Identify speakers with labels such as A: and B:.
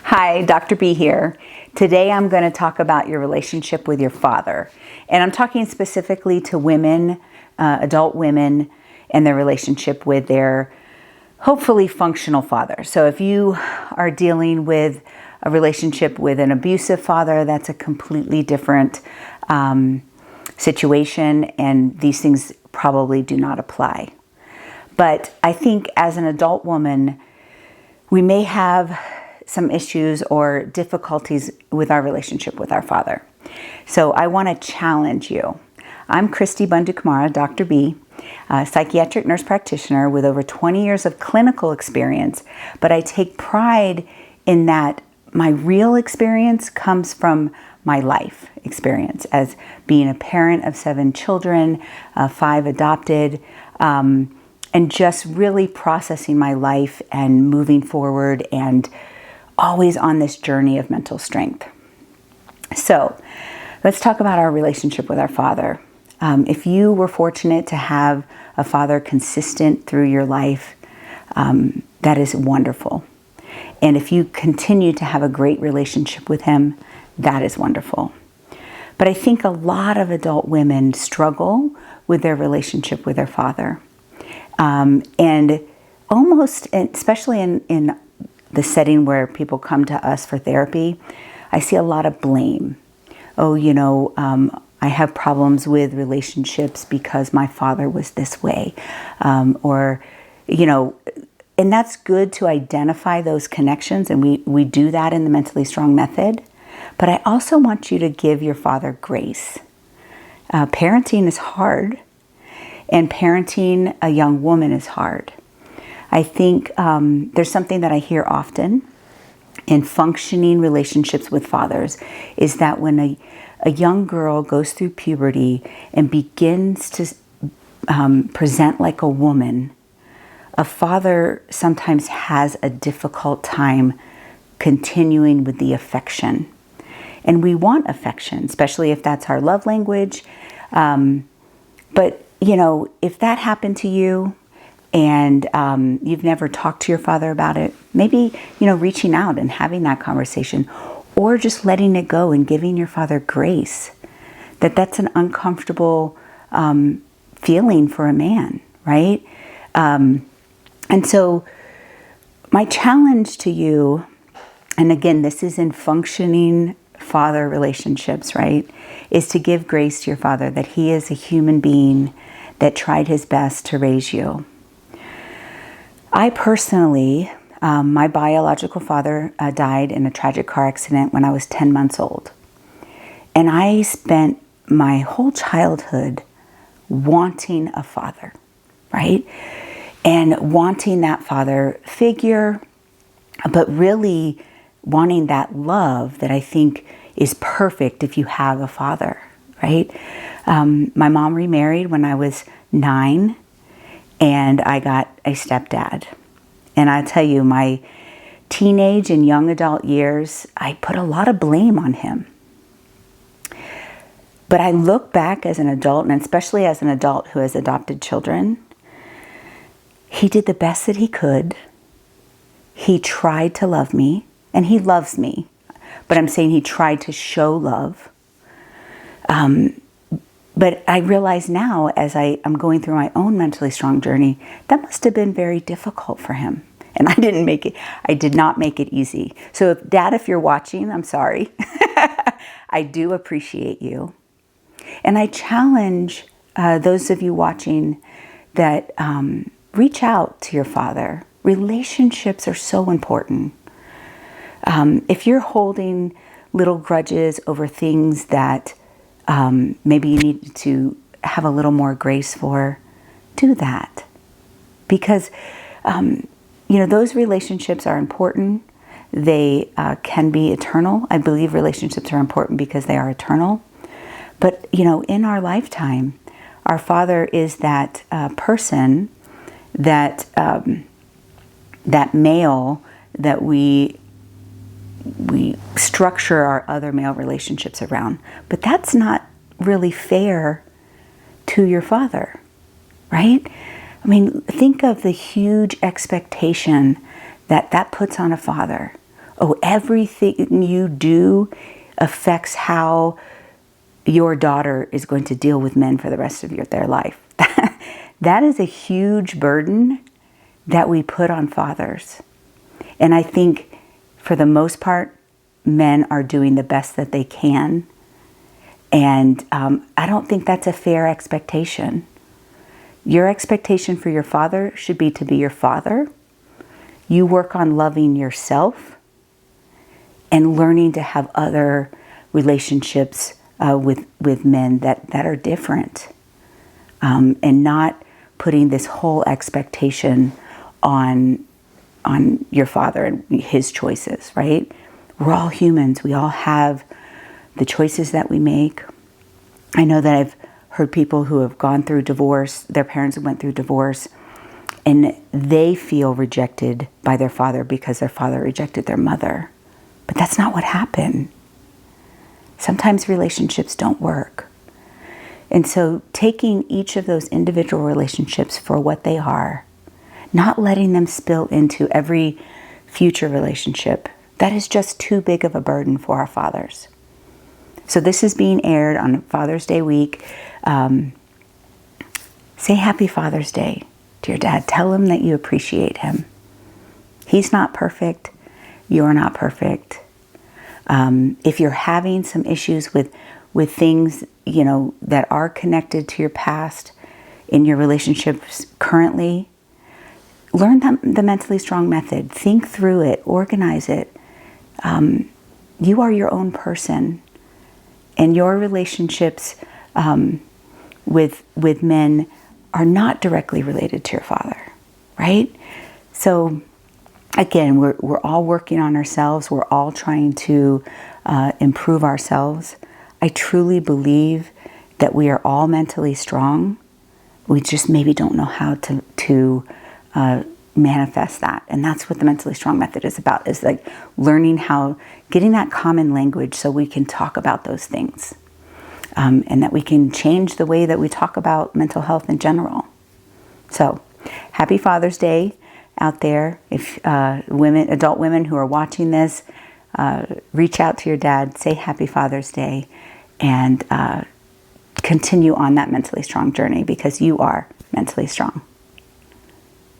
A: Hi, Dr. B here. Today I'm going to talk about your relationship with your father. And I'm talking specifically to women, adult women, and their relationship with their hopefully functional father. So if you are dealing with a relationship with an abusive father, that's a completely different situation, and these things probably do not apply. But I think as an adult woman, we may have some issues or difficulties with our relationship with our father. So I want to challenge you. I'm Cristi Bundukamara, Dr. B, a psychiatric nurse practitioner with over 20 years of clinical experience, but I take pride in that my real experience comes from my life experience as being a parent of 7 children, 5 adopted, and just really processing my life and moving forward and always on this journey of mental strength. So let's talk about our relationship with our father. If you were fortunate to have a father consistent through your life, that is wonderful. And if you continue to have a great relationship with him, that is wonderful. But I think a lot of adult women struggle with their relationship with their father. And almost, especially in the setting where people come to us for therapy, I see a lot of blame. I have problems with relationships because my father was this way. And that's good to identify those connections, and we do that in the Mentally Strong method. But I also want you to give your father grace. Parenting is hard, and parenting a young woman is hard. I think there's something that I hear often in functioning relationships with fathers is that when a young girl goes through puberty and begins to present like a woman, a father sometimes has a difficult time continuing with the affection. And we want affection, especially if that's our love language. But if that happened to you, and you've never talked to your father about it, maybe, reaching out and having that conversation, or just letting it go and giving your father grace, that's an uncomfortable feeling for a man, right? And so my challenge to you, and again, this is in functioning father relationships, right, is to give grace to your father, that he is a human being that tried his best to raise you. I personally, my biological father died in a tragic car accident when I was 10 months old. And I spent my whole childhood wanting a father, right? And wanting that father figure, but really wanting that love that I think is perfect if you have a father, right? My mom remarried when I was 9. And I got a stepdad. And I tell you, my teenage and young adult years, I put a lot of blame on him. But I look back as an adult, and especially as an adult who has adopted children, he did the best that he could. He tried to love me, and he loves me. But I'm saying he tried to show love. But I realize now, as I'm going through my own mentally strong journey, that must have been very difficult for him. And I did not make it easy. So Dad, if you're watching, I'm sorry. I do appreciate you. And I challenge those of you watching that reach out to your father. Relationships are so important. If you're holding little grudges over things that maybe you need to have a little more grace for, do that. Because, those relationships are important. They can be eternal. I believe relationships are important because they are eternal. But, in our lifetime, our father is that person, that male that we structure our other male relationships around. But that's not really fair to your father, right? I mean, think of the huge expectation that puts on a father. oh, everything you do affects how your daughter is going to deal with men for the rest of their life. That is a huge burden that we put on fathers. And I think for the most part, men are doing the best that they can. And I don't think that's a fair expectation. Your expectation for your father should be to be your father. You work on loving yourself and learning to have other relationships with men that are different. And not putting this whole expectation on your father and his choices, right? We're all humans. We all have the choices that we make. I know that I've heard people who have gone through divorce, their parents went through divorce, and they feel rejected by their father because their father rejected their mother. But that's not what happened. Sometimes relationships don't work. And so taking each of those individual relationships for what they are, not letting them spill into every future relationship, that is just too big of a burden for our fathers. So this is being aired on Father's Day week. Say Happy Father's Day to your dad. Tell him that you appreciate him. He's not perfect. You're not perfect. If you're having some issues with things, that are connected to your past in your relationships currently, learn the mentally strong method. Think through it. Organize it. You are your own person. And your relationships with men are not directly related to your father, right? So again, we're all working on ourselves. We're all trying to improve ourselves. I truly believe that we are all mentally strong. We just maybe don't know how to manifest that. And that's what the mentally strong method is about, is like learning getting that common language so we can talk about those things. And that we can change the way that we talk about mental health in general. So, happy Father's Day out there. If adult women who are watching this, reach out to your dad, say Happy Father's Day, and continue on that mentally strong journey, because you are mentally strong.